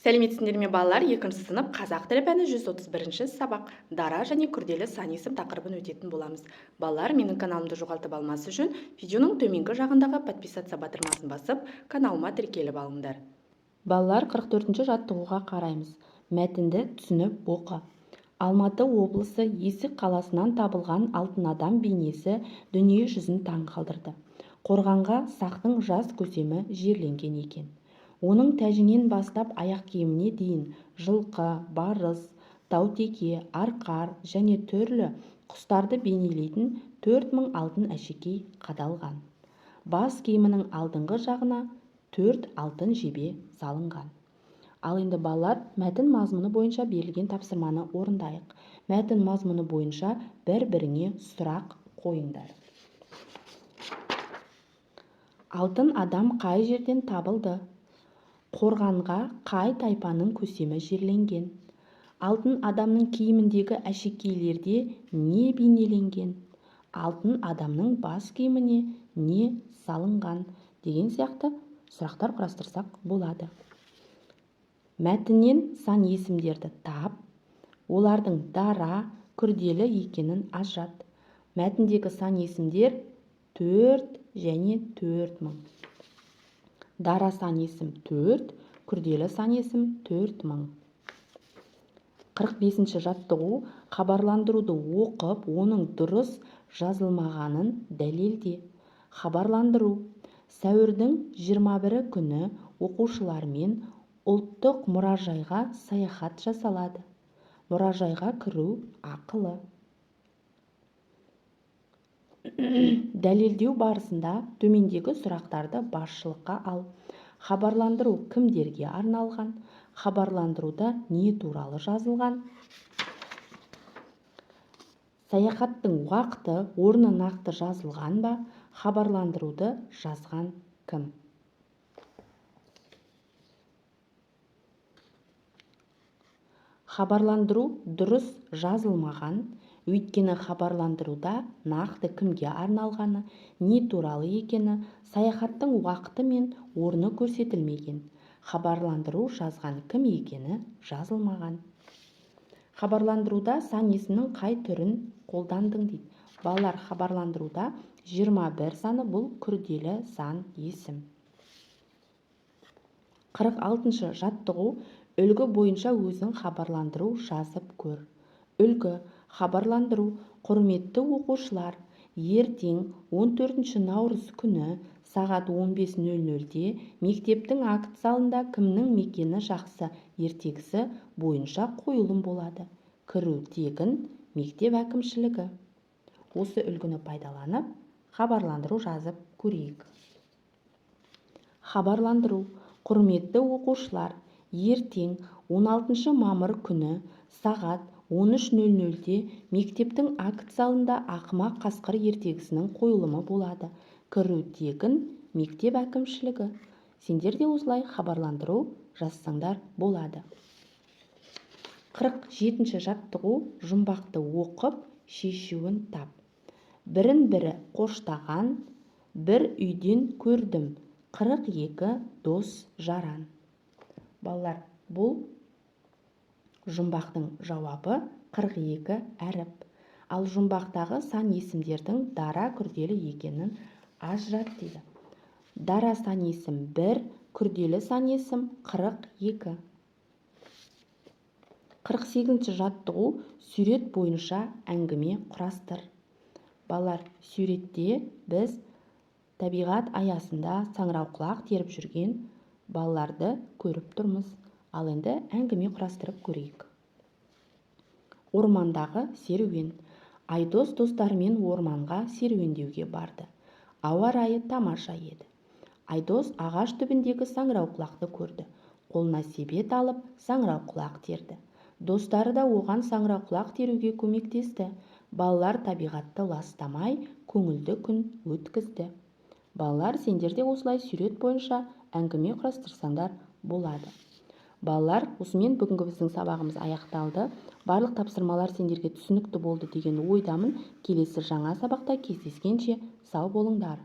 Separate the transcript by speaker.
Speaker 1: Сәлеметсіңдер ме балалар? 2 сынып қазақ тілі пәні 131 сабақ дара және күрделі сан есім тақырыбын өтетін боламыз. Балалар, менің каналымды жоғалтып алмас үшін видеоның төменгі жағындағы подписаться батырмасын басып, каналыма тіркеліп алыңдар.
Speaker 2: Балалар, 44-ші жаттығуға қараймыз. Мәтінді түсініп оқы. Алматы облысы Есік қаласынан табылған алтын адам бейнесі дүние жүзін таң қалдырды. Қорғанға сақтың жас көсемі жерленген екен. Оның тәжінен бастап аяқ киіміне дейін жылқы, барыс, таутеке, арқар және түрлі құстарды бейнелейтін 4000 алтын әшекей қадалған. Бас киімінің алдыңғы жағына 4 алтын жебе салынған. Ал енді балалар, мәтін мазмұны бойынша берілген тапсырманы орындайық. Мәтін мазмұны бойынша бір-біріңе сұрақ қойыңдар. Алтын адам қай жерден табылды? Қорғанға қай тайпаның көсемі жерленген? Алтын адамның киіміндегі әшекейлерде не бейнеленген? Алтын адамның бас киіміне не салынған? Деген сияқты сұрақтар құрастырсақ болады. Мәтіннен сан есімдерді тап, олардың дара, күрделі екенін ажырат. Мәтіндегі сан есімдер 4 және 4000. Дара сан есім 4, күрделі сан есім 4000. 45-ші жаттығу. Хабарландыруды оқып, оның дұрыс жазылмағанын дәлелде. Хабарландыру. Сәуірдің 21 күні оқушылармен ұлттық мұражайға саяхат жасалады. Мұражайға кіру ақылы. Дәлелдеу барысында төмендегі сұрақтарды басшылыққа ал. Хабарландыру кімдерге арналған? Хабарландыруда не туралы жазылған? Саяхаттың уақыты, орны нақты жазылған ба? Хабарландыруды жазған кім? Хабарландыру дұрыс жазылмаған, өйткені хабарландыруда нақты кімге арналғаны, не туралы екені, саяхаттың уақыты мен орны көрсетілмеген. Хабарландыру жазған кім екені жазылмаған. Хабарландыруда сан есімнің қай түрін қолдандың дейді. Балалар, хабарландыруда 21 саны бұл күрделі сан есім. 46-шы жаттығу. Үлгі бойынша өзің хабарландыру жазып көр. Үлгі. Хабарландыру. Құрметті оқушылар, ертең 14 наурыз күні сағат 15:00-де мектептің акт залында кімнің мекені жақсы ертегісі бойынша қойылым болады. Кіру тегін, мектеп әкімшілігі. Осы үлгіні пайдаланып, хабарландыру жазып көрейік. Хабарландыру. Құрметті оқушылар, ертең 16 мамыр күні сағат 13:00-де мектептің акт залында Ақымақ қасқыр ертегісінің қойылымы болады. Кіру тегін, мектеп әкімшілігі. Сендер де осылай хабарландыру жазсаңдар болады. 47-ші жаттығу. Жұмбақты оқып, шешуін тап. Бірін-бірі қоштаған, бір үйден көрдім, 42 дос жаран. Балалар, бұл жұмбақтың жауабы 42 әріп. Ал жұмбақтағы сан есімдердің дара күрделі екенін ажырат дейді. Дара сан есім 1, күрделі сан есім 42. 48-ші жаттығу. Сурет бойынша әңгіме құрастыр. Балалар, суретте біз табиғат аясында саңырауқұлақ теріп жүрген балаларды көріп тұрмыз. Ал енді әңгіме құрастырып көрейік. Ормандағы серуен. Айдос достарымен орманға серуендеуге барды. Ауа райы тамаша еді. Айдос ағаш түбіндегі саңырауқұлақты көрді. Қолына себет алып, саңырауқұлақ терді. Достары да оған саңырауқұлақ теруге көмектесті. Балалар табиғатты ластамай, көңілді күн өткізді. Балалар, сендер де осылай сурет бойынша әңгіме құрастырсаңдар болады. Балалар, осымен бүгінгі біздің сабағымыз аяқталды. Барлық тапсырмалар сендерге түсінікті болды деген ойдамын. Келесі жаңа сабақта кездескенше сау болыңдар.